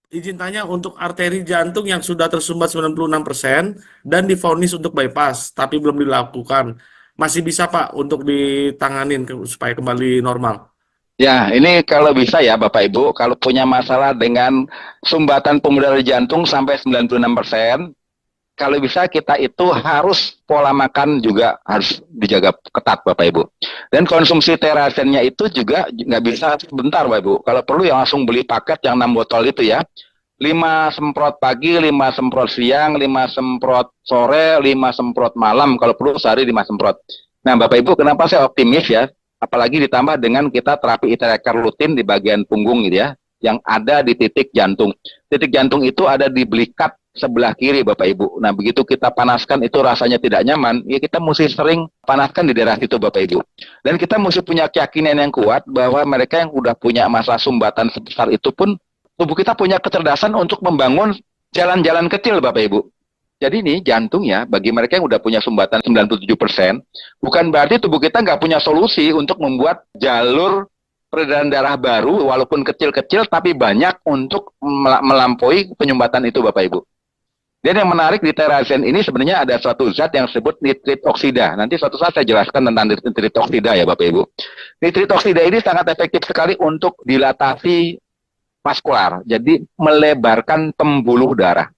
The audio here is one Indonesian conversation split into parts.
Izin tanya untuk arteri jantung yang sudah tersumbat 96% dan divonis untuk bypass, tapi belum dilakukan. Masih bisa Pak untuk ditanganin supaya kembali normal. Ya, ini kalau bisa ya Bapak Ibu, kalau punya masalah dengan sumbatan pembuluh darah jantung sampai 96%, kalau bisa kita itu harus pola makan juga harus dijaga ketat Bapak Ibu. Dan konsumsi terasennya itu juga nggak bisa sebentar Bapak Ibu. Kalau perlu ya langsung beli paket yang 6 botol itu ya. 5 semprot pagi, 5 semprot siang, 5 semprot sore, 5 semprot malam. Kalau perlu sehari 5 semprot. Nah Bapak Ibu, kenapa saya optimis ya? Apalagi ditambah dengan kita terapi ITRK rutin di bagian punggung gitu ya, yang ada di titik jantung. Titik jantung itu ada di belikat sebelah kiri Bapak Ibu. Nah begitu kita panaskan itu rasanya tidak nyaman, ya kita mesti sering panaskan di daerah situ Bapak Ibu. Dan kita mesti punya keyakinan yang kuat bahwa mereka yang udah punya masalah sumbatan sebesar itu pun tubuh kita punya kecerdasan untuk membangun jalan-jalan kecil Bapak Ibu. Jadi ini jantung ya, bagi mereka yang udah punya sumbatan 97%, bukan berarti tubuh kita nggak punya solusi untuk membuat jalur peredaran darah baru, walaupun kecil-kecil, tapi banyak untuk melampaui penyumbatan itu Bapak Ibu. Dan yang menarik di terasen ini sebenarnya ada suatu zat yang disebut nitrit oksida. Nanti suatu saat saya jelaskan tentang nitrit oksida ya Bapak Ibu. Nitrit oksida ini sangat efektif sekali untuk dilatasi vaskular, jadi melebarkan pembuluh darah.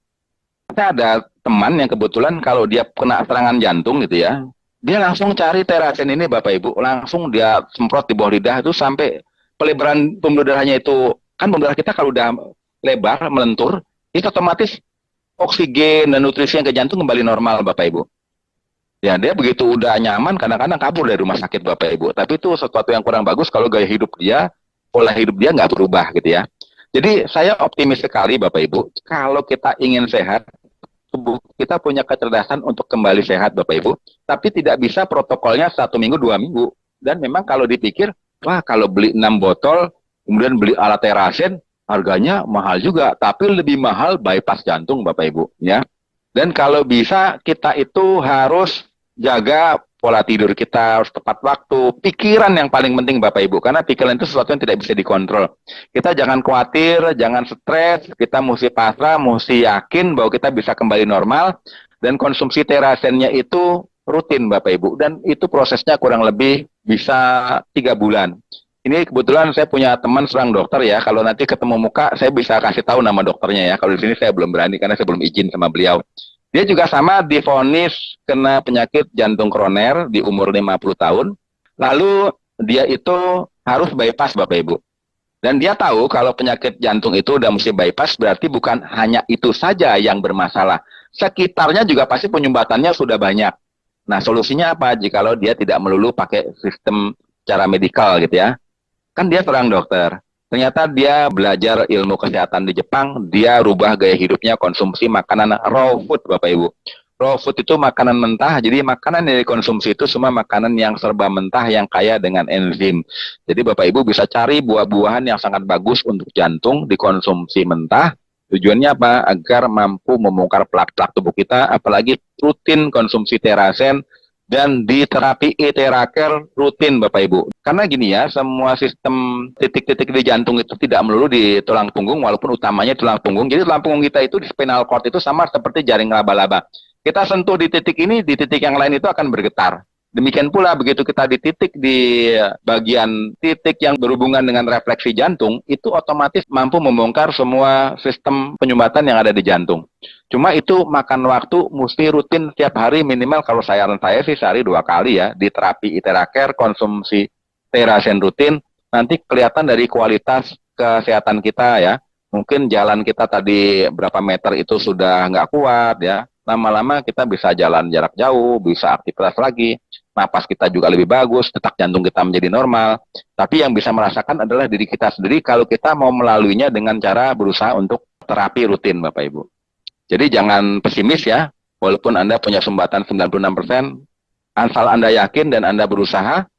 Saya ada teman yang kebetulan kalau dia kena serangan jantung gitu ya, dia langsung cari terasen ini Bapak Ibu, langsung dia semprot di bawah lidah itu sampai pelebaran pembuluh darahnya itu, kan pembuluh darah kita kalau udah lebar, melentur, itu otomatis oksigen dan nutrisi yang ke jantung kembali normal Bapak Ibu. Ya dia begitu udah nyaman kadang-kadang kabur dari rumah sakit Bapak Ibu. Tapi itu sesuatu yang kurang bagus kalau gaya hidup dia, pola hidup dia nggak berubah gitu ya. Jadi saya optimis sekali Bapak Ibu, kalau kita ingin sehat, tubuh kita punya kecerdasan untuk kembali sehat Bapak Ibu, tapi tidak bisa protokolnya 1 minggu 2 minggu. Dan memang kalau dipikir, wah kalau beli 6 botol, kemudian beli alat terasen, harganya mahal juga, tapi lebih mahal bypass jantung Bapak Ibu ya. Dan kalau bisa kita itu harus jaga pola tidur kita, harus tepat waktu, pikiran yang paling penting Bapak Ibu, karena pikiran itu sesuatu yang tidak bisa dikontrol. Kita jangan khawatir, jangan stres, kita mesti pasrah, mesti yakin bahwa kita bisa kembali normal, dan konsumsi terasennya itu rutin Bapak Ibu, dan itu prosesnya kurang lebih bisa 3 bulan. Ini kebetulan saya punya teman seorang dokter ya, kalau nanti ketemu muka saya bisa kasih tahu nama dokternya ya, kalau di sini saya belum berani karena saya belum izin sama beliau. Dia juga sama divonis kena penyakit jantung koroner di umur 50 tahun. Lalu dia itu harus bypass Bapak Ibu. Dan dia tahu kalau penyakit jantung itu udah mesti bypass berarti bukan hanya itu saja yang bermasalah. Sekitarnya juga pasti penyumbatannya sudah banyak. Nah solusinya apa jikalau dia tidak melulu pakai sistem cara medikal gitu ya. Kan dia seorang dokter. Ternyata dia belajar ilmu kesehatan di Jepang, dia rubah gaya hidupnya konsumsi makanan raw food, Bapak Ibu. Raw food itu makanan mentah, jadi makanan yang dikonsumsi itu semua makanan yang serba mentah yang kaya dengan enzim. Jadi Bapak Ibu bisa cari buah-buahan yang sangat bagus untuk jantung dikonsumsi mentah. Tujuannya apa? Agar mampu membongkar plak-plak tubuh kita, apalagi rutin konsumsi terasen dan di terapi e-teraker rutin Bapak Ibu. Karena gini ya, semua sistem titik-titik di jantung itu tidak melulu di tulang punggung, walaupun utamanya tulang punggung. Jadi tulang punggung kita itu di spinal cord itu sama seperti jaring laba-laba. Kita sentuh di titik ini, di titik yang lain itu akan bergetar. Demikian pula begitu kita di titik di bagian titik yang berhubungan dengan refleksi jantung, itu otomatis mampu membongkar semua sistem penyumbatan yang ada di jantung. Cuma itu makan waktu mesti rutin tiap hari minimal kalau saran saya sih sehari 2 kali ya di terapi iteraker konsumsi terasen rutin nanti kelihatan dari kualitas kesehatan kita ya. Mungkin jalan kita tadi berapa meter itu sudah nggak kuat ya. Lama-lama kita bisa jalan jarak jauh, bisa aktivitas lagi, napas kita juga lebih bagus, detak jantung kita menjadi normal. Tapi yang bisa merasakan adalah diri kita sendiri kalau kita mau melaluinya dengan cara berusaha untuk terapi rutin Bapak Ibu. Jadi jangan pesimis ya, walaupun Anda punya sumbatan 96%, asal Anda yakin dan Anda berusaha,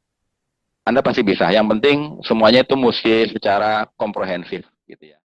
Anda pasti bisa. Yang penting semuanya itu mesti secara komprehensif gitu ya.